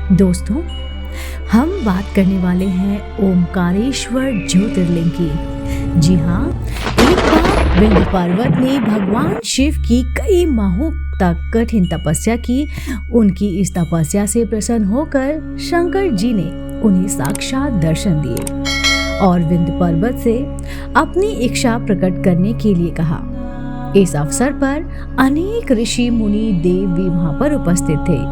दोस्तों, हम बात करने वाले हैं ओमकारेश्वर ज्योतिर्लिंग की। जी हाँ, एक बार विंध्य पर्वत ने भगवान शिव की कई माहों तक कठिन तपस्या की। उनकी इस तपस्या से प्रसन्न होकर शंकर जी ने उन्हें साक्षात दर्शन दिए और विंध्य पर्वत से अपनी इच्छा प्रकट करने के लिए कहा। इस अवसर पर अनेक ऋषि मुनि देव भी वहां पर उपस्थित थे।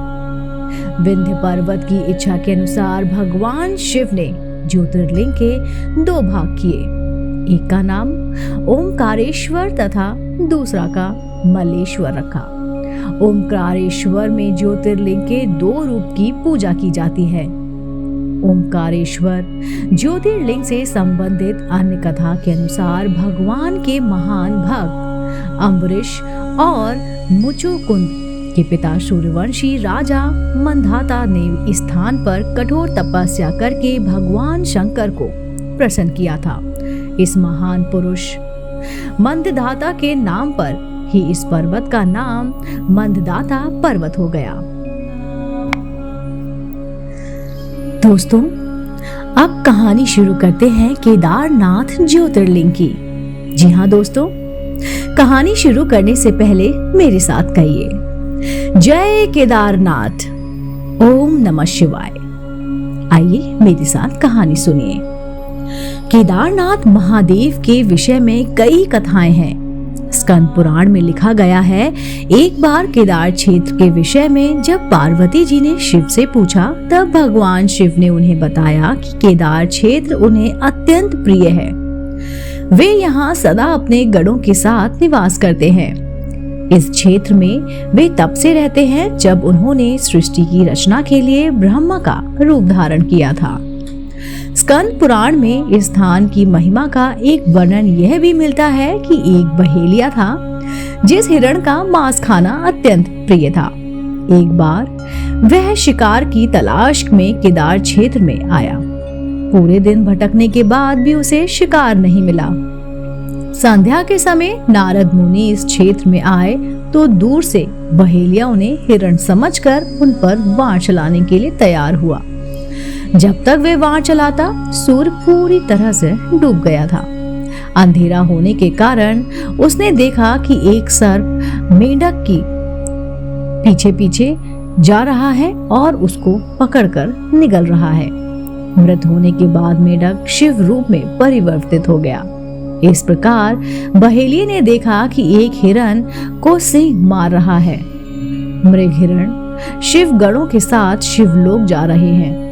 विंध्य पर्वत की इच्छा के अनुसार भगवान शिव ने ज्योतिर्लिंग के दो भाग किए। एक का नाम ओमकारेश्वर तथा दूसरा का मल्लेश्वर रखा। ओमकारेश्वर में ज्योतिर्लिंग के दो रूप की पूजा की जाती है। ओमकारेश्वर ज्योतिर्लिंग से संबंधित अन्य कथा के अनुसार भगवान के महान भक्त अम्बरीश और मुचुकुंद के पिता सूर्यवंशी राजा मंधाता ने इस स्थान पर कठोर तपस्या करके भगवान शंकर को प्रसन्न किया था। इस महान पुरुष मंददाता के नाम पर ही इस पर्वत का नाम मंददाता पर्वत हो गया। दोस्तों, अब कहानी शुरू करते हैं केदारनाथ ज्योतिर्लिंग की। जी हाँ दोस्तों, कहानी शुरू करने से पहले मेरे साथ कहिए, जय केदारनाथ, ओम नमः शिवाय। आइए मेरे साथ कहानी सुनिए। केदारनाथ महादेव के विषय में कई कथाएं हैं। स्कंद पुराण में लिखा गया है, एक बार केदार क्षेत्र के विषय में जब पार्वती जी ने शिव से पूछा, तब भगवान शिव ने उन्हें बताया कि केदार क्षेत्र उन्हें अत्यंत प्रिय है। वे यहाँ सदा अपने गणों के साथ निवास करते हैं। इस क्षेत्र में वे तब से रहते हैं जब उन्होंने सृष्टि की रचना के लिए ब्रह्मा का रूप धारण किया था। स्कंद पुराण में इस स्थान की महिमा का एक वर्णन यह भी मिलता है कि एक बहेलिया था जिस हिरण का मांस खाना अत्यंत प्रिय था। एक बार वह शिकार की तलाश में केदार क्षेत्र में आया। पूरे दिन भटकने के बाद भी उसे शिकार नहीं मिला। संध्या के समय नारद मुनि इस क्षेत्र में आए तो दूर से बहेलिया उन्हें हिरण समझकर उन पर वार चलाने के लिए तैयार हुआ। जब तक वे वार चलाता, सूर्य पूरी तरह से डूब गया था। अंधेरा होने के कारण उसने देखा कि एक सर्प मेंढक की पीछे पीछे जा रहा है और उसको पकड़कर निगल रहा है। मृत होने के बाद मेंढक शिव रूप में परिवर्तित हो गया। इस प्रकार बहेलिये ने देखा कि एक हिरण को सिंह मार रहा है। मृग हिरण शिव गणों के साथ शिवलोक जा रहे हैं।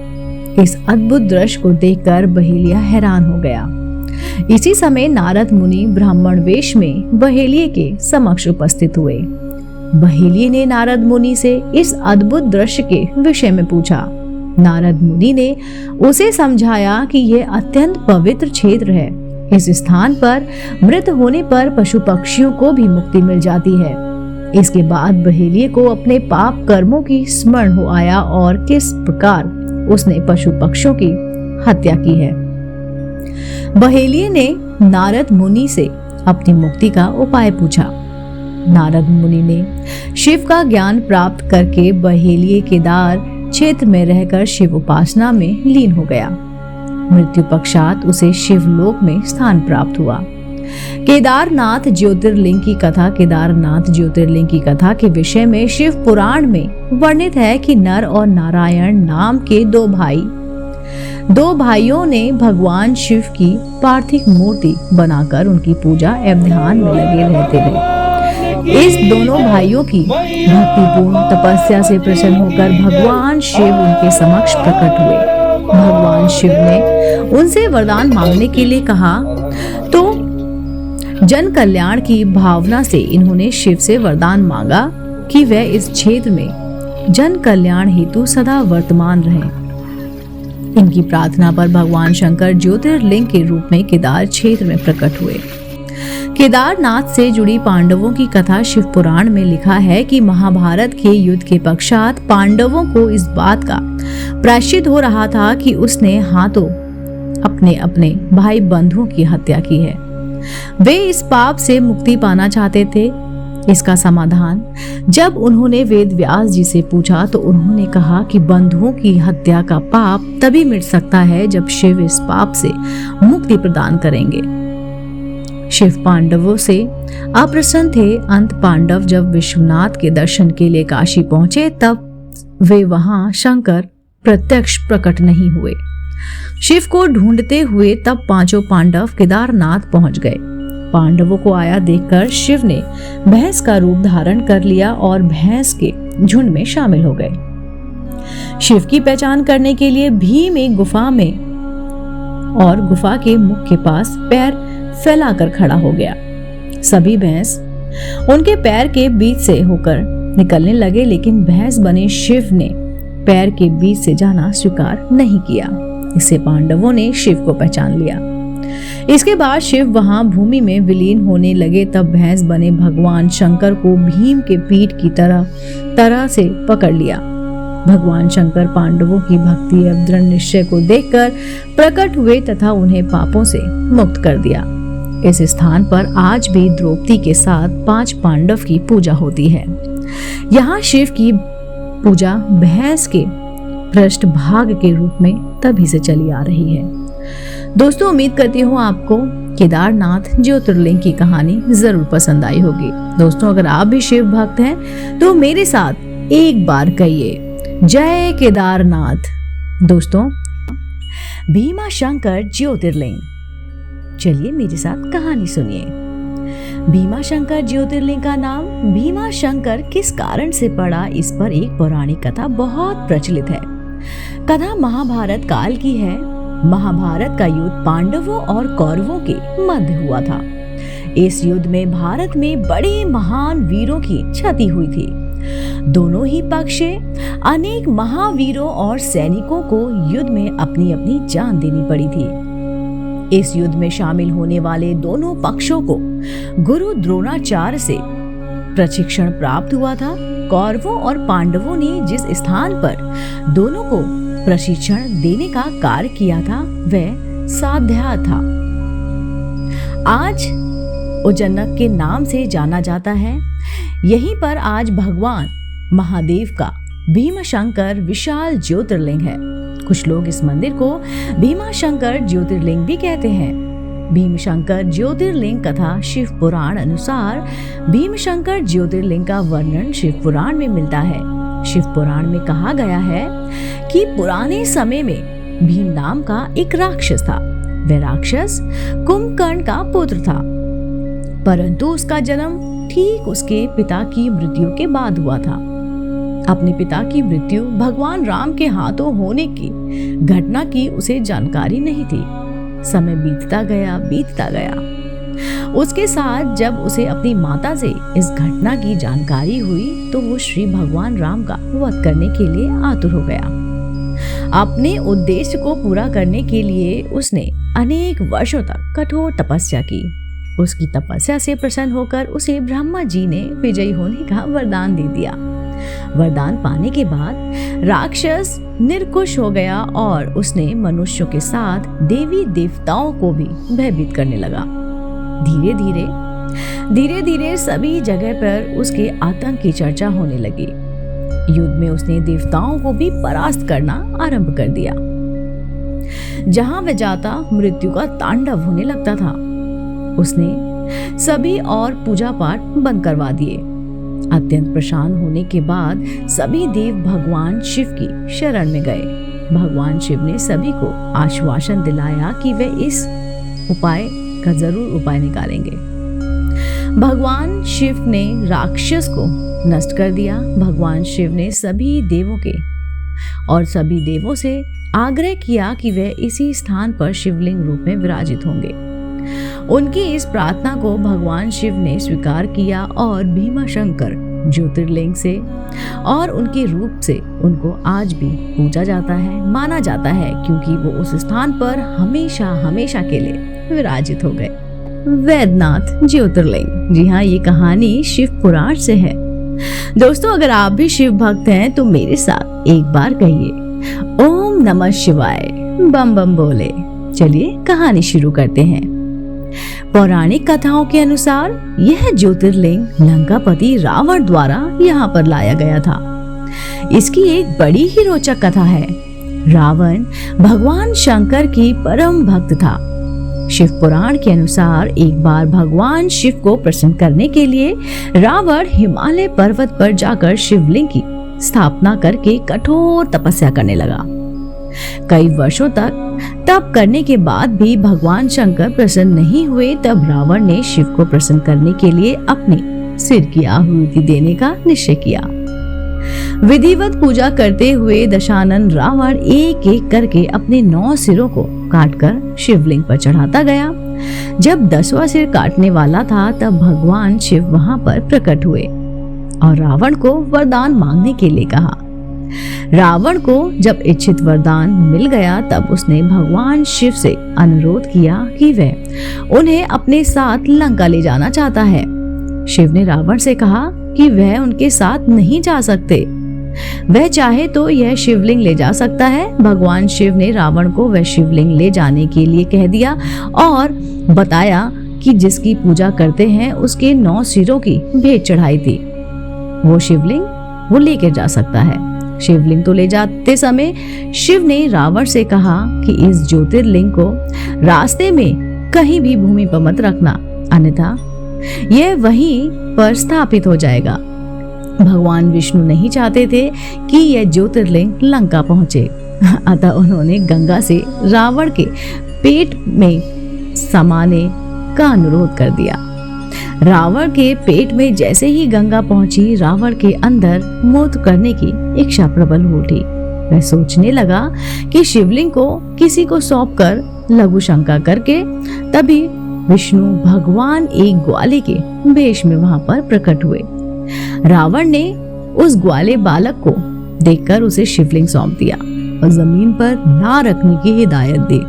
इस अद्भुत दृश्य को देखकर बहेलिया हैरान हो गया। इसी समय नारद मुनि ब्राह्मण वेश में बहेलिये के समक्ष उपस्थित हुए। बहेलिये ने नारद मुनि से इस अद्भुत दृश्य के विषय में पूछा। नारद मुनि ने उसे समझाया कि यह अत्यंत पवित्र क्षेत्र है। इस स्थान पर मृत होने पर पशु पक्षियों को भी मुक्ति मिल जाती है। इसके बाद बहेलिये को अपने पाप कर्मों की स्मरण हो आया और किस प्रकार उसने पशु पक्षियों की हत्या की है। बहेलिये ने नारद मुनि से अपनी मुक्ति का उपाय पूछा। नारद मुनि ने शिव का ज्ञान प्राप्त करके बहेलिये केदार क्षेत्र में रहकर शिव उपासना में लीन हो गया। मृत्यु पश्चात उसे शिवलोक में स्थान प्राप्त हुआ। केदारनाथ ज्योतिर्लिंग की कथा। केदारनाथ ज्योतिर्लिंग की कथा के विषय में शिव पुराण में वर्णित है कि नर और नारायण नाम के दो भाइयों ने भगवान शिव की पार्थिव मूर्ति बनाकर उनकी पूजा एवं ध्यान में लगे रहते थे। इस दोनों भाइयों की भक्तिपूर्ण तपस्या से प्रसन्न होकर भगवान शिव उनके समक्ष प्रकट हुए। भगवान शिव ने उनसे वरदान मांगने के लिए कहा तो जन कल्याण की भावना से इन्होंने शिव से वरदान मांगा कि वह इस क्षेत्र में जन कल्याण हेतु सदा वर्तमान रहे। इनकी प्रार्थना पर भगवान शंकर ज्योतिर्लिंग के रूप में केदार क्षेत्र में प्रकट हुए। केदारनाथ से जुड़ी पांडवों की कथा शिव पुराण में लिखा है कि महाभारत के युद्ध के पश्चात पांडवों को इस बात का प्रायश्चित हो रहा था कि उसने हाथों अपने अपने भाई बंधुओं की हत्या की है। वे इस पाप से मुक्ति पाना चाहते थे। इसका समाधान जब उन्होंने वेद व्यास जी से पूछा तो उन्होंने कहा कि बंधुओं की हत्या का पाप तभी मिट सकता है जब शिव इस पाप से मुक्ति प्रदान करेंगे। शिव पांडवों से अप्रसन्न थे। अंत पांडव जब विश्वनाथ के दर्शन के लिए काशी पहुंचे तब वे वहां शंकर प्रत्यक्ष प्रकट नहीं हुए। शिव को ढूंढते हुए तब पांचों पांडव केदारनाथ पहुंच गए। पांडवों को आया देखकर शिव ने भैंस का रूप धारण कर लिया और भैंस के झुंड में शामिल हो गए। शिव की पहचान करने के लिए भीम एक गुफा में और गुफा के मुख के पास पैर फैलाकर खड़ा हो गया। सभी भैंस उनके पैर के बीच से होकर निकलने लगे, लेकिन भैंस बने शिव ने पैर के बीच से जाना स्वीकार नहीं किया। इससे पांडवों ने शिव को पहचान लिया। इसके बाद शिव वहां भूमि में विलीन होने लगे। तब भैंस बने भगवान शंकर को भीम के पीठ की तरह से पकड़ लिया। भगवान शंकर पांडवों की भक्ति एवं दृढ़ निश्चय को देखकर प्रकट हुए तथा उन्हें पापों से मुक्त कर दिया। इस स्थान पर आज भी द्रौपदी के साथ 5 पांडव की पूजा होती है। यहाँ शिव की पूजा भैंस के पृष्ठभाग के रूप में तभी से चली आ रही है। दोस्तों, उम्मीद करती हूँ आपको केदारनाथ ज्योतिर्लिंग की कहानी जरूर पसंद आई होगी। दोस्तों, अगर आप भी शिव भक्त हैं तो मेरे साथ एक बार कहिए जय केदारनाथ। दोस्तों, भीमा शंकर ज्योतिर्लिंग, चलिए मेरे साथ कहानी सुनिए। भीमा शंकर ज्योतिर्लिंग का नाम भीमा शंकर किस कारण से पड़ा, इस पर एक पौराणिक कथा बहुत प्रचलित है। कथा महाभारत काल की है। महाभारत का युद्ध पांडवों और कौरवों के मध्य हुआ था। इस युद्ध में भारत में बड़े महान वीरों की क्षति हुई थी। दोनों ही पक्ष अनेक महावीरों और सैनिकों को युद्ध में अपनी अपनी जान देनी पड़ी थी। इस युद्ध में शामिल होने वाले दोनों पक्षों को गुरु द्रोणाचार्य से प्रशिक्षण प्राप्त हुआ था। कौरवों और पांडवों ने जिस स्थान पर दोनों को प्रशिक्षण देने का कार्य किया था वह साध्या था। आज उज्जैनक के नाम से जाना जाता है। यहीं पर आज भगवान महादेव का भीमाशंकर विशाल ज्योतिर्लिंग है। कुछ लोग इस मंदिर को भीमाशंकर ज्योतिर्लिंग भी कहते हैं। भीमशंकर ज्योतिर्लिंग कथा शिव पुराण अनुसार भीमशंकर ज्योतिर्लिंग का वर्णन शिव पुराण में मिलता है। शिव पुराण में कहा गया है कि पुराने समय में भीम नाम का एक राक्षस था। वह राक्षस कुंभकर्ण का पुत्र था, परंतु उसका जन्म ठीक उसके पिता की मृत्यु के बाद हुआ था। अपने पिता की मृत्यु भगवान राम के हाथों होने की घटना की उसे जानकारी नहीं थी। समय बीतता गया। उसके साथ जब उसे अपनी माता से इस घटना की जानकारी हुई तो वो श्री भगवान राम का वध करने के लिए आतुर हो गया। अपने उद्देश्य को पूरा करने के लिए उसने अनेक वर्षों तक कठोर तपस्या की। उसकी तपस्या से प्रसन्न होकर उसे ब्रह्मा जी ने विजयी होने का वरदान दे दिया। वरदान पाने के बाद राक्षस निर्कुश हो गया और उसने मनुष्यों के साथ देवी देवताओं को भी भयभीत करने लगा। धीरे धीरे सभी जगह पर उसके आतंक की चर्चा होने लगी। युद्ध में उसने देवताओं को भी परास्त करना आरंभ कर दिया। जहां वह जाता मृत्यु का तांडव होने लगता था। उसने सभी और पूजा पाठ बंद करवा दिए। अत्यंत परेशान होने के बाद सभी देव भगवान शिव की शरण में गए। भगवान शिव ने सभी को आश्वासन दिलाया कि वे इस उपाय का जरूर उपाय निकालेंगे। भगवान शिव ने राक्षस को नष्ट कर दिया। भगवान शिव ने सभी देवों से आग्रह किया कि वे इसी स्थान पर शिवलिंग रूप में विराजित होंगे। उनकी इस प्रार्थना को भगवान शिव ने स्वीकार किया और भीमाशंकर ज्योतिर्लिंग से और उनके रूप से उनको आज भी पूजा जाता है, माना जाता है, क्योंकि वो उस स्थान पर हमेशा के लिए विराजित हो गए। वैद्यनाथ ज्योतिर्लिंग, जी हाँ, ये कहानी शिव पुराण से है। दोस्तों, अगर आप भी शिव भक्त हैं तो मेरे साथ एक बार कहिए ओम नमः शिवाय, बम बम बोले। चलिए कहानी शुरू करते हैं। पौराणिक कथाओं के अनुसार यह ज्योतिर्लिंग लंकापति रावण द्वारा यहाँ पर लाया गया था। इसकी एक बड़ी ही रोचक कथा है। रावण भगवान शंकर की परम भक्त था। शिव पुराण के अनुसार एक बार भगवान शिव को प्रसन्न करने के लिए रावण हिमालय पर्वत पर जाकर शिवलिंग की स्थापना करके कठोर तपस्या करने लगा। कई वर्षों तक तप करने के बाद भी भगवान शंकर प्रसन्न नहीं हुए। तब रावण ने शिव को प्रसन्न करने के लिए अपने सिर की आहुति देने का निश्चय किया। विधिवत पूजा करते हुए दशानन रावण एक एक करके अपने 9 सिरों को काटकर शिवलिंग पर चढ़ाता गया। जब 10वां सिर काटने वाला था तब भगवान शिव वहां पर प्रकट हुए और रावण को वरदान मांगने के लिए कहा। रावण को जब इच्छित वरदान मिल गया तब उसने भगवान शिव से अनुरोध किया कि वह उन्हें अपने साथ लंका ले जाना चाहता है। शिव ने रावण से कहा कि वह उनके साथ नहीं जा सकते, वह चाहे तो यह शिवलिंग ले जा सकता है। भगवान शिव ने रावण को वह शिवलिंग ले जाने के लिए कह दिया और बताया कि जिसकी पूजा करते हैं उसके 9 सिरों की भेंट चढ़ाई थी, वो शिवलिंग वो लेकर जा सकता है। शिवलिंग तो ले जाते समय शिव ने रावण से कहा कि इस ज्योतिर्लिंग को रास्ते में कहीं भी भूमि पर मत रखना, अन्यथा यह वहीं पर स्थापित हो जाएगा। भगवान विष्णु नहीं चाहते थे कि यह ज्योतिर्लिंग लंका पहुंचे, अतः उन्होंने गंगा से रावण के पेट में समाने का अनुरोध कर दिया। रावण के पेट में जैसे ही गंगा पहुंची, रावण के अंदर मूत्र करने की इच्छा प्रबल हो उठी। वह सोचने लगा कि शिवलिंग को किसी को सौंपकर लघु शंका करके तभी विष्णु भगवान एक ग्वाले के वेश में वहां पर प्रकट हुए। रावण ने उस ग्वाले बालक को देखकर उसे शिवलिंग सौंप दिया और जमीन पर ना रखने की हिदायत दी।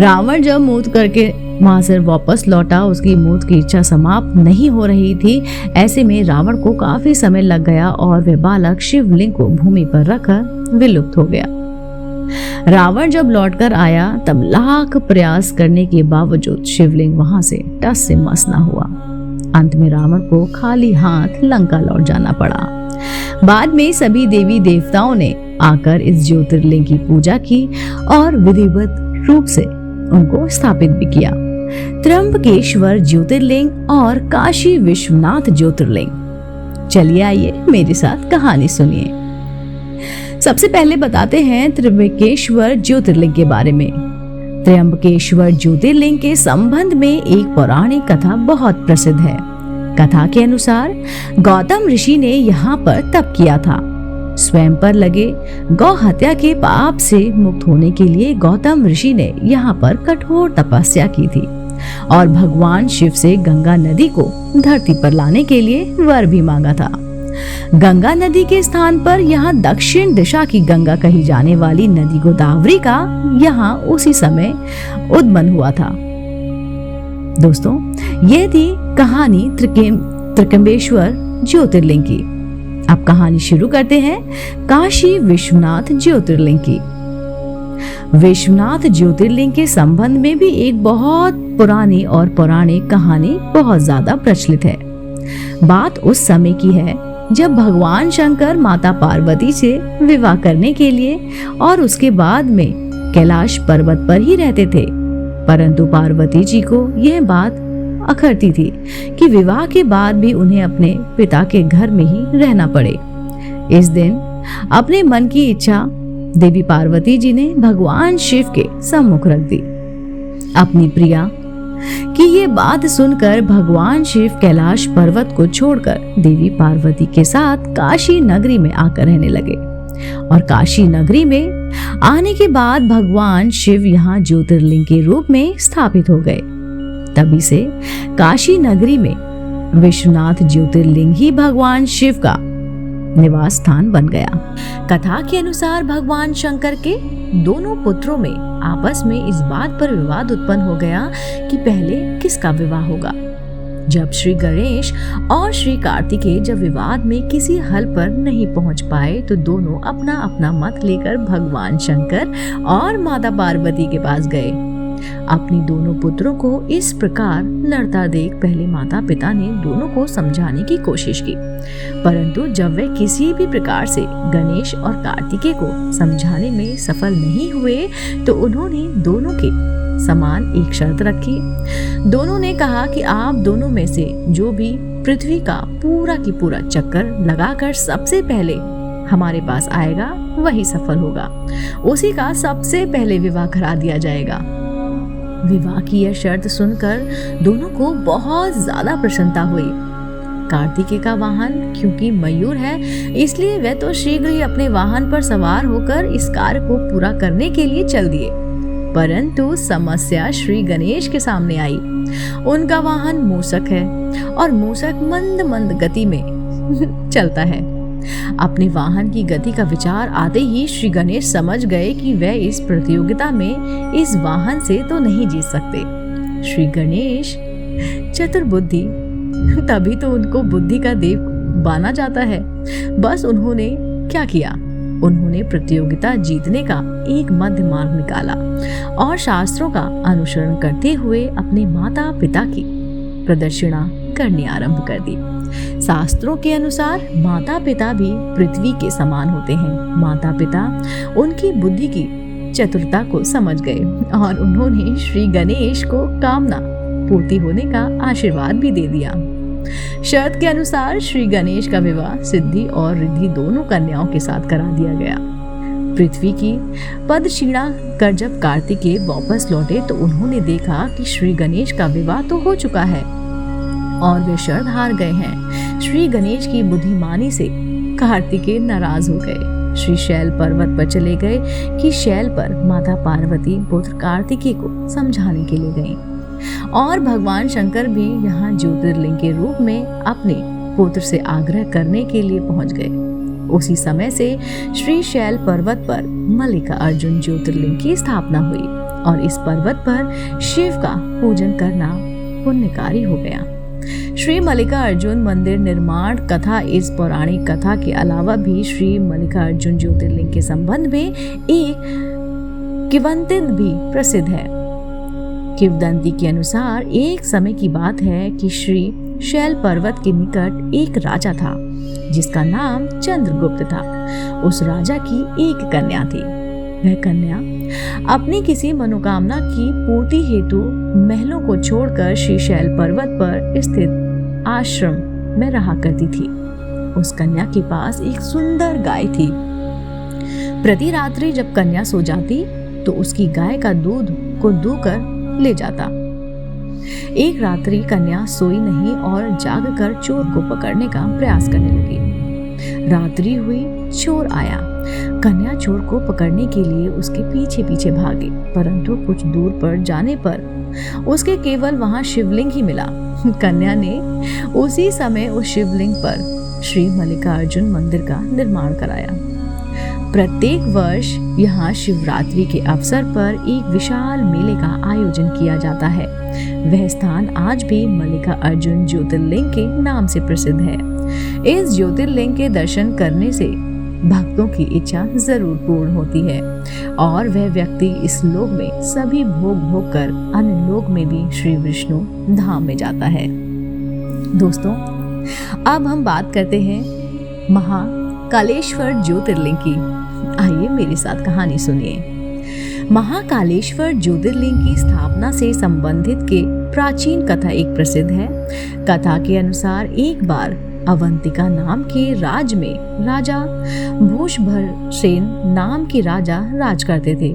रावण जब मूत्र करके वहां से वापस लौटा, उसकी मौत की इच्छा समाप्त नहीं हो रही थी। ऐसे में रावण को काफी समय लग गया और वह बालक शिवलिंग को भूमि पर रखकर विलुप्त हो गया। रावण जब लौटकर आया तब लाख प्रयास करने के बावजूद शिवलिंग वहां से टस से मस न हुआ। अंत में रावण को खाली हाथ लंका लौट जाना पड़ा। बाद में सभी देवी देवताओं ने आकर इस ज्योतिर्लिंग की पूजा की और विधिवत रूप से उनको स्थापित भी किया। त्र्यंबकेश्वर ज्योतिर्लिंग और काशी विश्वनाथ ज्योतिर्लिंग। चलिए आइए मेरे साथ कहानी सुनिए। सबसे पहले बताते हैं त्र्यंबकेश्वर ज्योतिर्लिंग के बारे में। त्र्यंबकेश्वर ज्योतिर्लिंग के संबंध में एक पौराणिक कथा बहुत प्रसिद्ध है। कथा के अनुसार गौतम ऋषि ने यहाँ पर तप किया था। स्वयं पर लगे गौ हत्या के पाप से मुक्त होने के लिए गौतम ऋषि ने यहाँ पर कठोर तपस्या की थी और भगवान शिव से गंगा नदी को धरती पर लाने के लिए वर भी मांगा था। गंगा नदी के स्थान पर यहाँ दक्षिण दिशा की गंगा कही जाने वाली नदी गोदावरी का यहाँ उसी समय उद्गम हुआ था। दोस्तों, यह थी कहानी त्र्यंबकेश्वर ज्योतिर्लिंग की। अब कहानी शुरू करते हैं काशी विश्वनाथ ज्योतिर्लिंग की। विश्वनाथ ज्योतिर्लिंग के संबंध में भी एक बहुत पुरानी और पौराणिक कहानी बहुत ज्यादा प्रचलित है। बात उस समय की है जब भगवान शंकर माता पार्वती से विवाह करने के लिए और उसके बाद में कैलाश पर्वत पर ही रहते थे। परंतु पार्वती जी को यह बात अखरती थी कि विवाह के बाद भी उन्हें अपने पिता के घर में ही रहना पड़े। इस दिन अपने मन की इच्छा देवी पार्वती जी ने भगवान शिव के सम्मुख रख दी। अपनी प्रिया की ये बात सुनकर भगवान शिव कैलाश पर्वत को छोड़कर देवी पार्वती के साथ काशी नगरी में आकर रहने लगे और काशी नगरी में आने के बाद भगवान शिव यहाँ ज्योतिर्लिंग के रूप में स्थापित हो गए। तभी से काशी नगरी में विश्वनाथ ज्योतिर्लिंग ही भगवान शिव का निवास स्थान बन गया। कथा के अनुसार भगवान शंकर के दोनों पुत्रों में आपस में इस बात पर विवाद उत्पन्न हो गया कि पहले किसका विवाह होगा। जब श्री गणेश और श्री कार्तिकेय जब विवाद में किसी हल पर नहीं पहुंच पाए तो दोनों अपना अपना मत लेकर भगवान शंकर और माता पार्वती के पास गए अपनी दोनों पुत्रों को इस प्रकार लड़ता देख पहले माता पिता ने दोनों को समझाने की कोशिश की, परंतु जब वे किसी भी प्रकार से गणेश और कार्तिकेय को समझाने में सफल नहीं हुए तो उन्होंने दोनों के समान एक शर्त रखी। दोनों ने कहा कि आप दोनों में से जो भी पृथ्वी का पूरा की पूरा चक्कर लगाकर सबसे पहले हमारे पास आएगा वही सफल होगा, उसी का सबसे पहले विवाह करा दिया जाएगा। विवाह की यह शर्त सुनकर दोनों को बहुत ज्यादा प्रसन्नता हुई। कार्तिकेय का वाहन क्योंकि मयूर है, इसलिए वह तो शीघ्र ही अपने वाहन पर सवार होकर इस कार्य को पूरा करने के लिए चल दिए, परंतु समस्या श्री गणेश के सामने आई। उनका वाहन मूषक है और मूषक मंद मंद गति में चलता है। अपने वाहन की गति का विचार आते ही श्री गणेश समझ गए कि वह इस प्रतियोगिता में इस वाहन से तो नहीं जीत सकते। श्री गणेश चतुर बुद्धि, तभी तो उनको बुद्धि का देव माना जाता है। बस उन्होंने क्या किया, उन्होंने प्रतियोगिता जीतने का एक मध्य मार्ग निकाला और शास्त्रों का अनुसरण करते हुए अपने माता पिता की प्रदक्षिणा करनी आरंभ कर दी। शास्त्रों के अनुसार माता पिता भी पृथ्वी के समान होते हैं। माता पिता उनकी बुद्धि की चतुरता को समझ गए और उन्होंने श्री गणेश को कामना पूर्ति होने का आशीर्वाद भी दे दिया। शर्त के अनुसार श्री गणेश का विवाह सिद्धि और रिद्धि दोनों कन्याओं के साथ करा दिया गया। पृथ्वी की पदक्षिणा कर जब कार्तिकेय वापस लौटे तो उन्होंने देखा कि श्री गणेश का विवाह तो हो चुका है और वे शर्त हार गए हैं। श्री गणेश की बुद्धिमानी से कार्तिकेय नाराज हो गए। श्री शैल पर्वत पर चले गए कि शैल पर माता पार्वती पुत्र कार्तिकेय को समझाने के लिए गईं और भगवान शंकर भी यहाँ ज्योतिर्लिंग के रूप में अपने पुत्र से आग्रह करने के लिए पहुंच गए। उसी समय से श्री शैल पर्वत पर मल्लिका अर्जुन ज्योतिर्लिंग की स्थापना हुई और इस पर्वत पर शिव का पूजन करना पुण्यकारी हो गया। श्री मल्लिका अर्जुन मंदिर निर्माण कथा इस पौराणिक कथा के अलावा भी श्री मल्लिका अर्जुन ज्योतिर्लिंग के संबंध में एक किंवदंती भी प्रसिद्ध है। किंवदंती के अनुसार एक समय की बात है कि श्री शैल पर्वत के निकट एक राजा था जिसका नाम चंद्रगुप्त था। उस राजा की एक कन्या थी। वह कन्या अपनी किसी मनोकामना की पूर्ति हेतु महलों को छोड़कर श्री शैल पर्वत पर स्थित आश्रम में रहा करती थी। उस कन्या के पास एक सुंदर गाय थी। प्रति रात्रि जब कन्या सो जाती तो उसकी गाय का दूध को दूकर ले जाता। एक रात्रि कन्या सोई नहीं और जागकर चोर को पकड़ने का प्रयास करने लगी। रात्रि हुई, चोर आया। कन्या चोर को पकड़ने के लिए उसके पीछे पीछे भागी, परंतु कुछ दूर पर जाने पर उसके केवल वहां शिवलिंग ही मिला। कन्या ने उसी समय उस शिवलिंग पर श्री मल्लिका अर्जुन मंदिर का निर्माण कराया। प्रत्येक वर्ष यहाँ शिवरात्रि के अवसर पर एक विशाल मेले का आयोजन किया जाता है। वह स्थान आज भी मल्लिका अर्जुन ज्योतिर्लिंग के नाम से प्रसिद्ध है। इस ज्योतिर्लिंग के दर्शन करने से भक्तों की इच्छा जरूर पूर्ण होती है और वह व्यक्ति इस लोक में सभी भोग भोग कर अन्य लोक में भी श्री विष्णु धाम में जाता है। दोस्तों, अब हम बात करते हैं महाकालेश्वर ज्योतिर्लिंग की। आइए मेरे साथ कहानी सुनिए। महाकालेश्वर ज्योतिर्लिंग की स्थापना से संबंधित के प्राचीन कथा एक प्रसिद्ध है। कथा के अनुसार एक बार अवंतिका नाम के राज में राजा भूषभरसेन नाम के राजा राज करते थे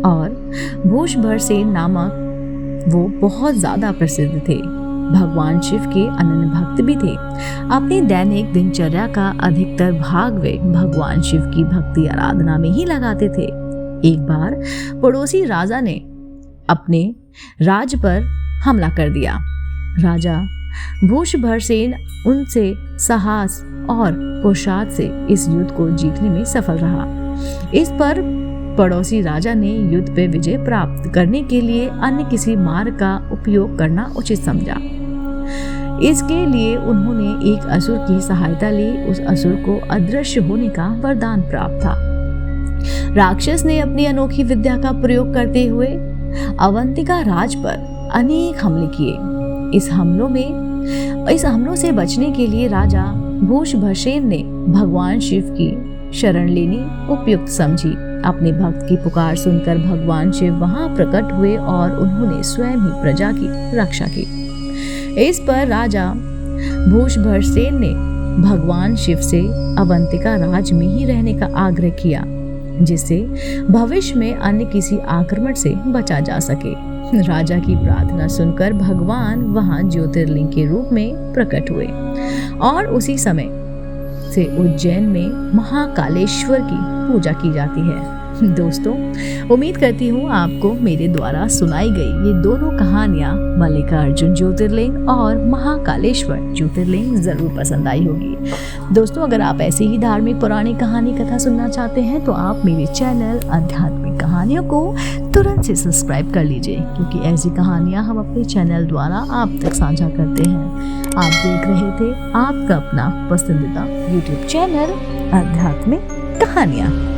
और भूषभरसेन नामक वो बहुत ज्यादा प्रसिद्ध थे। भगवान शिव के अनन्य भक्त भी थे। अपनी दैनिक दिनचर्या का अधिकतर भाग वे भगवान शिव की भक्ति आराधना में ही लगाते थे। एक बार पड़ोसी राजा ने अपने राज पर हमला कर दिया। राजा भूषभरसेन उनसे साहस और पुरुषार्थ से इस युद्ध को जीतने में सफल रहा। इस पर पड़ोसी राजा ने युद्ध पे विजय प्राप्त करने के लिए अन्य किसी मार्ग का उपयोग करना उचित समझा। इसके लिए उन्होंने एक असुर की सहायता ली। उस असुर को अदृश्य होने का वरदान प्राप्त था। राक्षस ने अपनी अनोखी विद्या का प्रयोग करते हुए अवंतिका राज पर अनेक हमले किए। इस हमलों से बचने के लिए राजा भूषभसेन ने भगवान शिव की शरण लेनी उपयुक्त समझी। अपने भक्त की पुकार सुनकर भगवान शिव वहां प्रकट हुए और उन्होंने स्वयं ही प्रजा की रक्षा की। इस पर राजा भूषभसेन ने भगवान शिव से अवंतिका राज में ही रहने का आग्रह किया, जिससे भविष्य में अन्य किसी आक्रमण से बचा जा सके। राजा की प्रार्थना सुनकर भगवान वहां ज्योतिर्लिंग के रूप में प्रकट हुए और उसी समय से उज्जैन में महाकालेश्वर की पूजा की जाती है। दोस्तों, उम्मीद करती हूँ आपको मेरे द्वारा सुनाई गई ये दोनों कहानियाँ मल्लिकार्जुन ज्योतिर्लिंग और महाकालेश्वर ज्योतिर्लिंग जरूर पसंद आई होगी। दोस्तों, अगर आप ऐसी ही धार्मिक पौराणिक कहानी कथा सुनना चाहते हैं तो आप मेरे चैनल आध्यात्मिक कहानियों को तुरंत से सब्सक्राइब कर लीजिए, क्योंकि ऐसी कहानियाँ हम अपने चैनल द्वारा आप तक साझा करते हैं। आप देख रहे थे आपका अपना पसंदीदा YouTube चैनल आध्यात्मिक कहानियाँ।